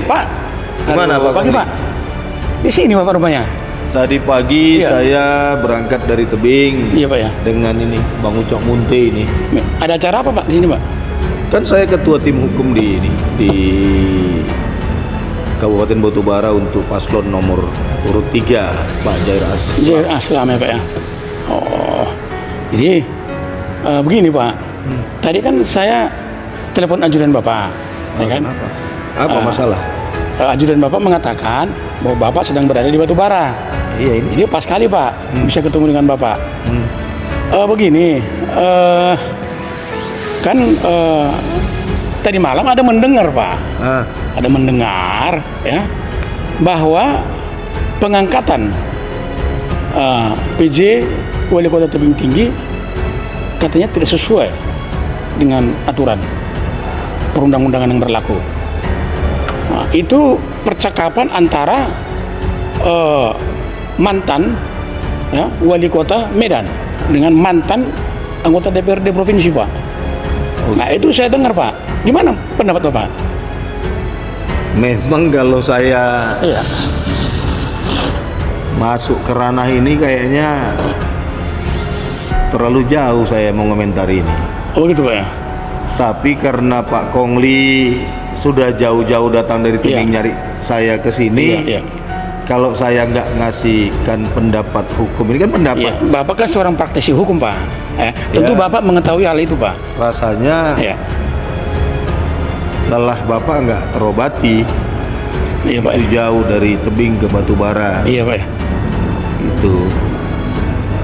Pak. Gimana Pak? Pagi Pak. Di sini Bapak rumahnya. Tadi pagi saya berangkat dari tebing. Iya Pak ya. Dengan ini Bang Ucok Munte ini. Ada acara apa Pak di sini Pak? Kan saya ketua tim hukum di Kabupaten Batubara untuk paslon nomor urut 3 Pak Jair Aslam ya Pak ya. Oh. Jadi begini Pak. Tadi kan saya telepon ajudan Bapak. Ya kan? Kenapa? Apa masalah? Ajudan Bapak mengatakan bahwa Bapak sedang berada di Batubara. Iya ini. Jadi pas kali Pak bisa ketemu dengan Bapak. Begini, kan tadi malam ada mendengar Pak, ada mendengar ya bahwa pengangkatan PJ Wali Kota Tebing Tinggi katanya tidak sesuai dengan aturan perundang-undangan yang berlaku. Nah, itu percakapan antara mantan ya, Wali Kota Medan dengan mantan anggota DPRD Provinsi Pak. Nah itu saya dengar Pak. Gimana pendapat Bapak? Memang kalau saya masuk ke ranah ini kayaknya terlalu jauh saya mengomentari ini. Oh gitu Pak ya? Tapi karena Pak Kongli sudah jauh-jauh datang dari tebing nyari saya ke sini. Kalau saya nggak ngasihkan pendapat hukum, ini kan pendapat. Bapak kan seorang praktisi hukum Pak. Tentu Bapak mengetahui hal itu Pak. Rasanya lelah Bapak nggak terobati. Iya Pak. Itu jauh dari tebing ke Batubara. Iya Pak. Itu.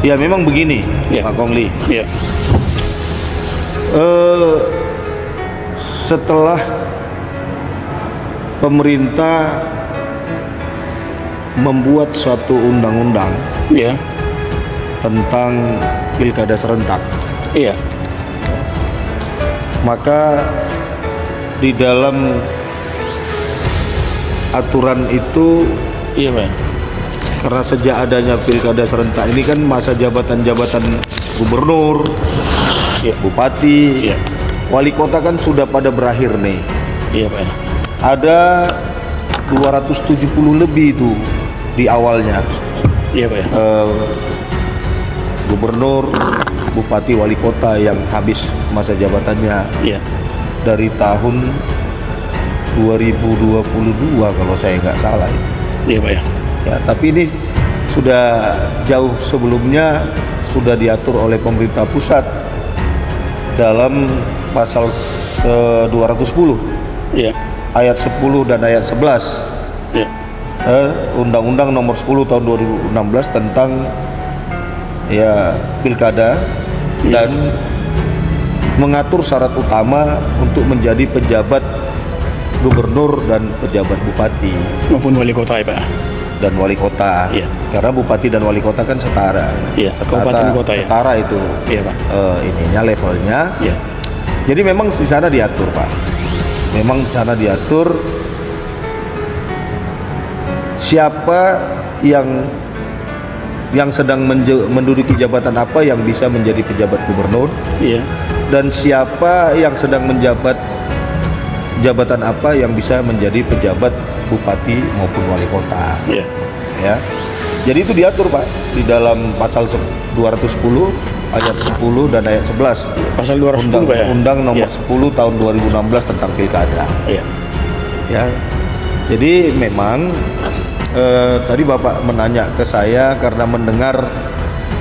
Ya memang begini Pak Kongli. Iya. Setelah pemerintah membuat suatu undang-undang tentang pilkada serentak, maka di dalam aturan itu, karena sejak adanya pilkada serentak ini kan masa jabatan-jabatan gubernur, bupati, wali kota kan sudah pada berakhir nih. Ada 270 lebih itu di awalnya. Gubernur, bupati, wali kota yang habis masa jabatannya dari tahun 2022 kalau saya nggak salah. Ya, tapi ini sudah jauh sebelumnya sudah diatur oleh pemerintah pusat dalam pasal 210 ayat 10 dan ayat 11 Undang-Undang nomor 10 tahun 2016 tentang pilkada dan mengatur syarat utama untuk menjadi pejabat gubernur dan pejabat bupati maupun wali kota ya Pak. Dan wali kota. Karena bupati dan wali kota kan setara. Kabupaten kota setara itu. Pak. Ininya levelnya. Jadi memang di sana diatur Pak. Memang di sana diatur siapa yang sedang menduduki jabatan apa yang bisa menjadi pejabat gubernur, dan siapa yang sedang menjabat jabatan apa yang bisa menjadi pejabat bupati maupun wali kota. Jadi itu diatur Pak di dalam pasal 210 ayat 10 dan ayat 11 pasal 210 Undang nomor 10 tahun 2016 tentang pilkada. Jadi memang tadi Bapak menanya ke saya karena mendengar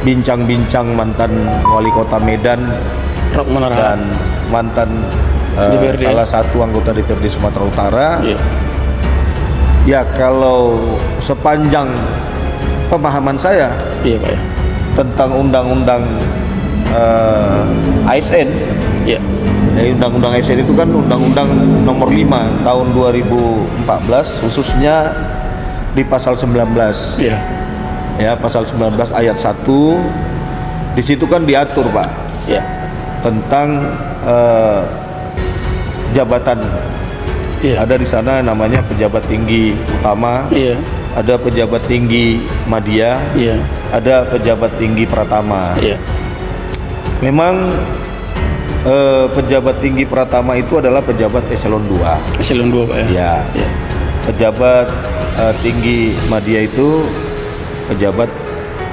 bincang-bincang mantan wali kota Medan dan mantan salah satu anggota DPRD Sumatera Utara. Ya kalau sepanjang pemahaman saya tentang undang-undang ASN, undang-undang ASN itu kan undang-undang nomor 5 tahun 2014 khususnya di pasal 19. Pasal 19 ayat 1 di situ kan diatur Pak tentang jabatan. Ada di sana namanya pejabat tinggi utama, ada pejabat tinggi madya, ada pejabat tinggi pratama. Memang pejabat tinggi Pratama itu adalah pejabat eselon 2. Eselon 2 Pak ya. Ya. Ya. Pejabat tinggi media itu pejabat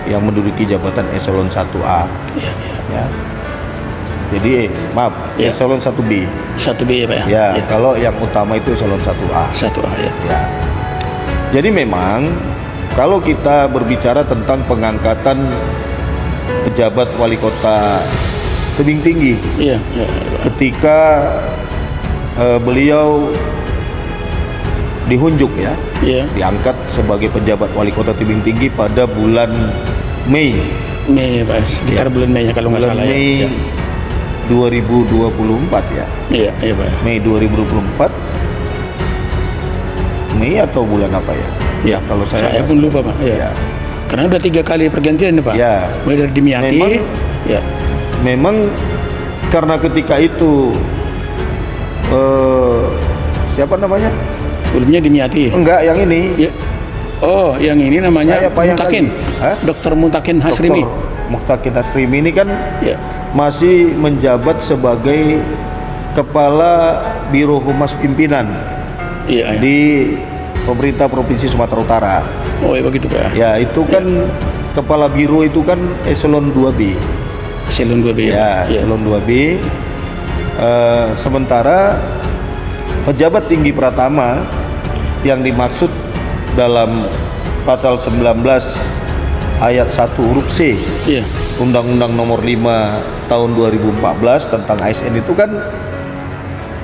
yang menduduki jabatan eselon 1A. Ya, Ya. Jadi maaf, Ya. eselon 1B. 1B ya Pak ya. Ya, kalau yang utama itu eselon 1A. 1A ya. Ya. Jadi memang kalau kita berbicara tentang pengangkatan pejabat wali kota tebing tinggi Iya, ya, Pak. ketika beliau dihunjuk ya, Iya. diangkat sebagai pejabat wali kota tebing tinggi pada bulan Mei, Mei Pak, sekitar Ya. bulan Mei kalau nggak bulan salah Mei ya. 2024 ya. Iya, iya Pak. Mei 2024. Mei atau bulan apa ya? Ya, kalau saya pun lupa Pak. Ya. Ya. Karena udah 3 kali pergantian nih Pak. Ya. Mulai dari Dimyati. Memang- Ya. Memang karena ketika itu siapa namanya? Sebelumnya Dimyati. Enggak, yang ini. Ya. Oh, yang ini namanya Saya payah Mutakin. lagi. Hah? Dr. Mutakin Hasrimi. Dr. Mutakin Hasrimi ini kan Ya. masih menjabat sebagai Kepala Biro Humas Pimpinan Iya, ya. di pemerintah Provinsi Sumatera Utara. Oh, ya begitu Pak. Ya, itu kan Kepala Biro itu kan eselon 2B. Eselon 2B Ya, Pak. Ya. eselon 2B. Sementara pejabat tinggi Pratama yang dimaksud dalam pasal 19 ayat 1 huruf C Iya. Undang-Undang Nomor 5 Tahun 2014 tentang ASN itu kan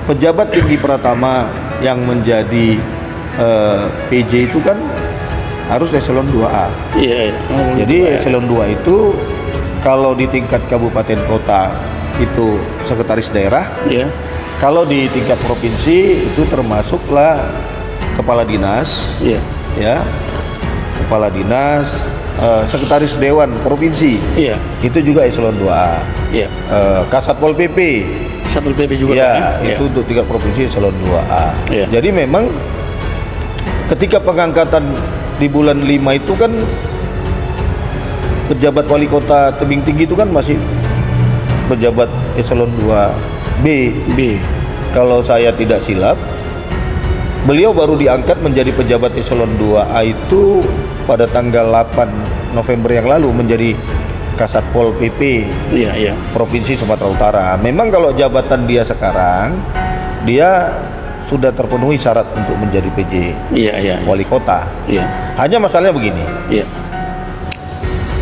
pejabat tinggi Pratama yang menjadi PJ itu kan harus eselon 2A. Iya, iya. Oh, Jadi begitu, Pak, ya. eselon 2 itu kalau di tingkat kabupaten kota itu sekretaris daerah, Iya. kalau di tingkat provinsi itu termasuklah kepala dinas, Iya. ya, kepala dinas, sekretaris dewan provinsi, Iya. itu juga eselon 2A. Iya. Kasatpol PP, Satpol PP juga ya, Pak, ya. itu untuk tingkat provinsi eselon 2A. Iya. Jadi memang ketika pengangkatan di bulan 5 itu kan pejabat wali kota tebing tinggi itu kan masih pejabat eselon 2B. B. Kalau saya tidak silap, beliau baru diangkat menjadi pejabat eselon 2A itu pada tanggal 8 November yang lalu menjadi Kasatpol PP Iya, iya. Provinsi Sumatera Utara. Memang kalau jabatan dia sekarang, dia sudah terpenuhi syarat untuk menjadi PJ Iya, iya. wali kota. Iya. Hanya masalahnya begini, Iya.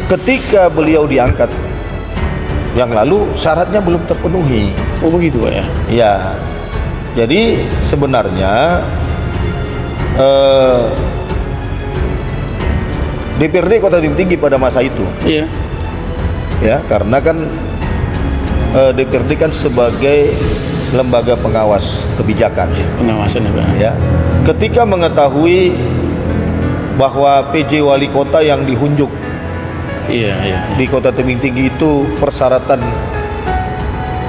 ketika beliau diangkat yang lalu syaratnya belum terpenuhi. Oh, begitu Pak ya. Ya, jadi sebenarnya DPRD Kota Tebing Tinggi pada masa itu, Iya. ya, karena kan DPRD kan sebagai lembaga pengawas kebijakan, Pengawasan ya Pak. ya. Ketika mengetahui bahwa PJ wali kota yang dihunjuk Iya, iya. di Kota Tebing Tinggi itu persyaratan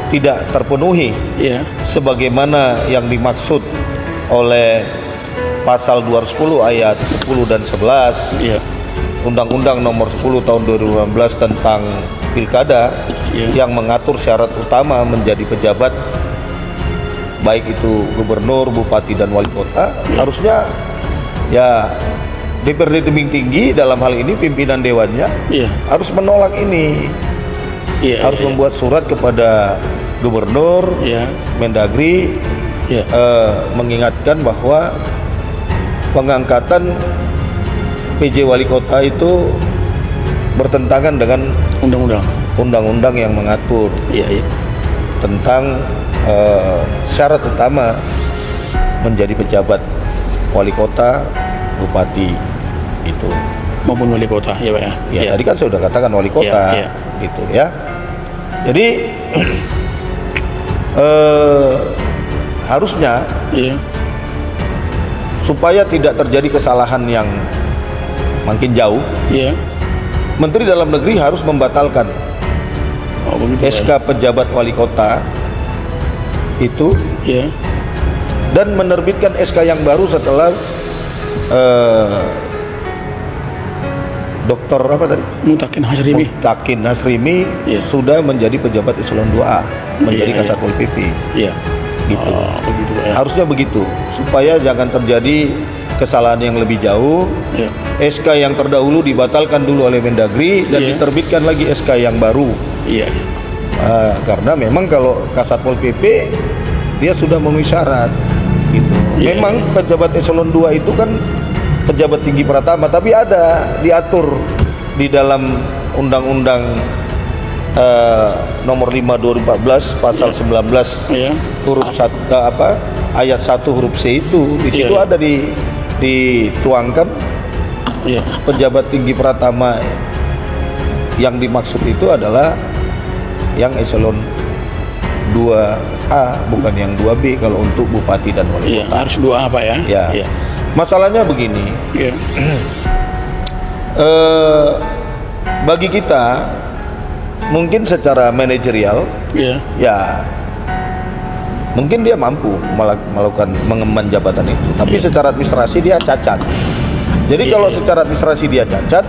tidak terpenuhi Iya. sebagaimana yang dimaksud oleh pasal 210 ayat 10 dan 11 Iya. Undang-Undang Nomor 10 Tahun 2015 tentang Pilkada, Iya. yang mengatur syarat utama menjadi pejabat baik itu gubernur, bupati dan wali kota, harusnya ya DPRD Tebing Tinggi dalam hal ini pimpinan dewannya Iya. harus menolak ini, Iya. harus iya. membuat surat kepada gubernur, Iya. Mendagri, Iya. mengingatkan bahwa pengangkatan PJ wali kota itu bertentangan dengan Undang-undang. undang-undang yang mengatur Iya, iya. tentang syarat utama menjadi pejabat wali kota, bupati itu. Maupun wali kota ya Pak ya. Ya, Iya. tadi kan saya sudah katakan wali kota, Iya, gitu ya. Jadi harusnya Iya. supaya tidak terjadi kesalahan yang makin jauh, Iya. Menteri Dalam Negeri harus membatalkan Oh, begitu. Pak. SK pejabat wali kota itu Iya. dan menerbitkan SK yang baru setelah Dr. apa tadi? Mutakin Hasrimi. Mutakin Hasrimi sudah menjadi pejabat eselon 2A, menjadi Kasat Pol PP. Iya. Gitu. Begitu ya. Harusnya begitu, supaya jangan terjadi kesalahan yang lebih jauh. SK yang terdahulu dibatalkan dulu oleh Mendagri dan diterbitkan lagi SK yang baru. Iya. Karena memang kalau Kasat Pol PP dia sudah memenuhi syarat gitu. Memang pejabat eselon 2 itu kan pejabat tinggi pratama, tapi ada diatur di dalam Undang-Undang nomor 5 2014 pasal 19 huruf 1 ayat 1 huruf C itu. Di situ ada dituangkan pejabat tinggi pratama yang dimaksud itu adalah yang eselon 2A, bukan yang 2B kalau untuk bupati dan wali kota. Harus 2A Pak ya. Ya. Masalahnya begini, bagi kita mungkin secara manajerial, ya mungkin dia mampu melakukan mengemban jabatan itu, tapi secara administrasi dia cacat. Jadi kalau secara administrasi dia cacat,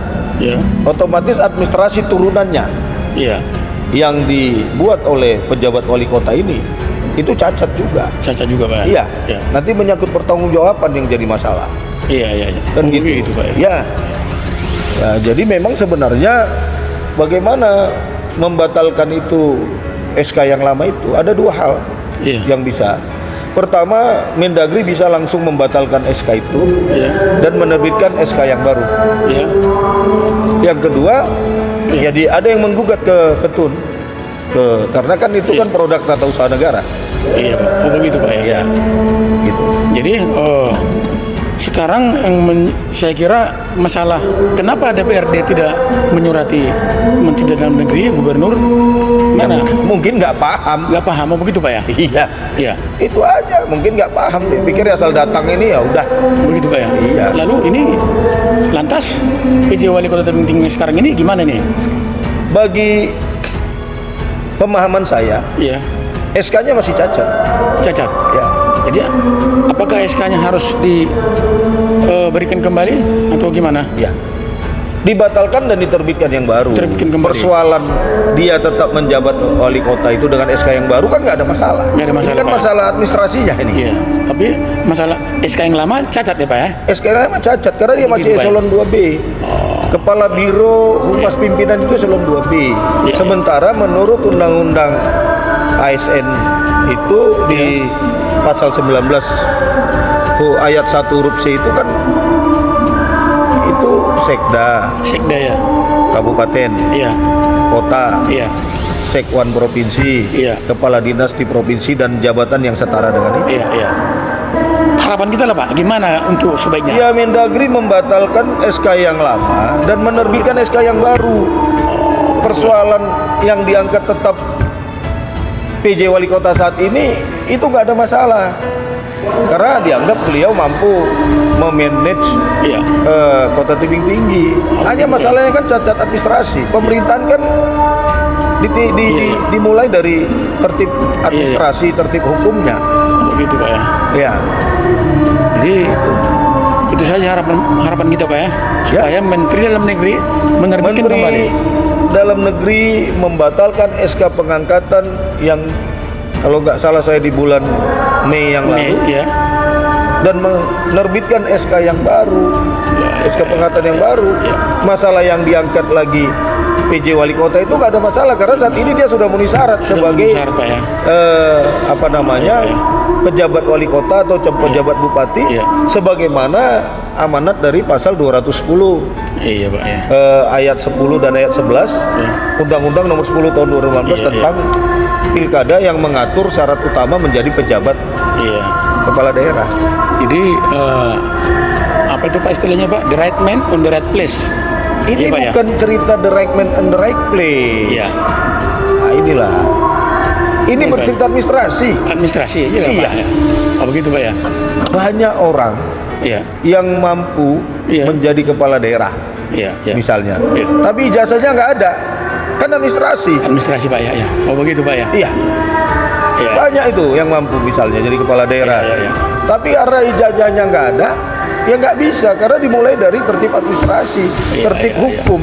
otomatis administrasi turunannya yang dibuat oleh pejabat wali kota ini itu cacat juga. Cacat juga Pak. Iya. Nanti menyangkut pertanggungjawaban yang jadi masalah. Iya. Kan gitu Pak. Ya. Jadi memang sebenarnya bagaimana membatalkan itu SK yang lama itu ada dua hal yang bisa. Pertama, Mendagri bisa langsung membatalkan SK itu dan menerbitkan SK yang baru. Yang kedua, jadi ada yang menggugat ke Petun, karena kan itu kan produk tata usaha negara. Iya Pak, begitu Pak ya. Gitu. Jadi sekarang saya kira masalah kenapa DPRD tidak menyurati Menteri Dalam Negeri, Gubernur, mana? Mungkin nggak paham. Nggak paham, begitu Pak ya? Iya. Itu aja, mungkin nggak paham. Dia pikir asal datang ini ya udah. Begitu Pak ya? Iya. Lalu ini lantas PJ Wali Kota Tebing Tinggi sekarang ini gimana nih? Bagi pemahaman saya, SK-nya masih cacat. Cacat? Ya. Jadi apakah SK-nya harus diberikan kembali atau gimana? Ya. Dibatalkan dan diterbitkan yang baru. Persoalan dia tetap menjabat wali kota itu dengan SK yang baru kan nggak ada masalah. Nggak ada masalah. Ini kan masalah administrasinya ini. Iya. Tapi masalah SK yang lama cacat ya Pak ya? SK yang lama cacat karena dia masih eselon 2B. Kepala Biro Humas Pimpinan itu eselon 2B. Sementara menurut Undang-Undang ASN itu di pasal 19 ayat 1 huruf C itu kan itu sekda ya, kabupaten, kota, sekwan provinsi, kepala dinas di provinsi dan jabatan yang setara dengan itu. Harapan kita lah Pak, gimana untuk sebaiknya? Ya, Mendagri membatalkan SK yang lama dan menerbitkan SK yang baru. Persoalan yang diangkat tetap PJ Wali Kota saat ini itu nggak ada masalah karena dianggap beliau mampu memanage Kota Tebing Tinggi. Hanya masalahnya kan cacat administrasi. Pemerintahan kan dimulai dari tertib administrasi, tertib hukumnya. Begitu Pak ya. Ya. Jadi itu saja harapan kita Pak ya, supaya Menteri Dalam Negeri menerbitkan kembali. Dalam Negeri membatalkan SK pengangkatan yang kalau nggak salah saya di bulan Mei yang lalu, dan menerbitkan SK yang baru, SK pengangkatan yang baru. Masalah yang diangkat lagi PJ Wali Kota itu nggak ada masalah karena saat ini dia sudah memenuhi syarat sebagai pejabat wali kota atau pejabat bupati sebagaimana amanat dari pasal 210 ayat 10 dan ayat 11 Undang-Undang nomor 10 tahun 2018 tentang pilkada yang mengatur syarat utama menjadi pejabat kepala daerah. Jadi apa itu Pak istilahnya Pak? The right man on the right place. Ini bukan cerita the right man and the right place. Nah, inilah. Ini bercerita administrasi. Administrasi, Pak. Oh begitu Pak ya. Banyak orang yang mampu menjadi kepala daerah, misalnya. Tapi ijazahnya nggak ada, kan administrasi. Administrasi Pak ya. Oh begitu Pak ya. Iya. Banyak itu yang mampu misalnya jadi kepala daerah. Tapi karena ijazahnya nggak ada, Ya nggak bisa, karena dimulai dari tertib administrasi, tertib hukum,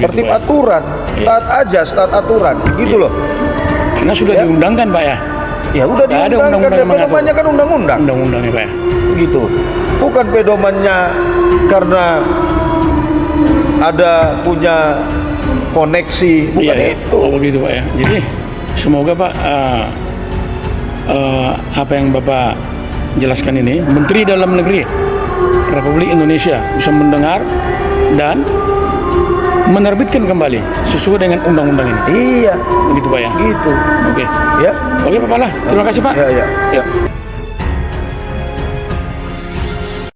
tertib Pak. aturan, taat ajas, taat aturan, gitu loh. Karena sudah diundangkan Pak ya. Ya udah diundangkan, pedomannya kan undang-undang. Undang-undangnya Pak ya. Gitu. Bukan pedomannya karena ada punya koneksi, bukan itu. Oh begitu Pak ya. Jadi semoga Pak apa yang Bapak jelaskan ini, Menteri Dalam Negeri Republik Indonesia bisa mendengar dan menerbitkan kembali sesuai dengan undang-undang ini. Iya, Begitu Pak ya. gitu. Oke. Ya. Oke Pak Pala, terima kasih Pak. Ya, ya. Ya.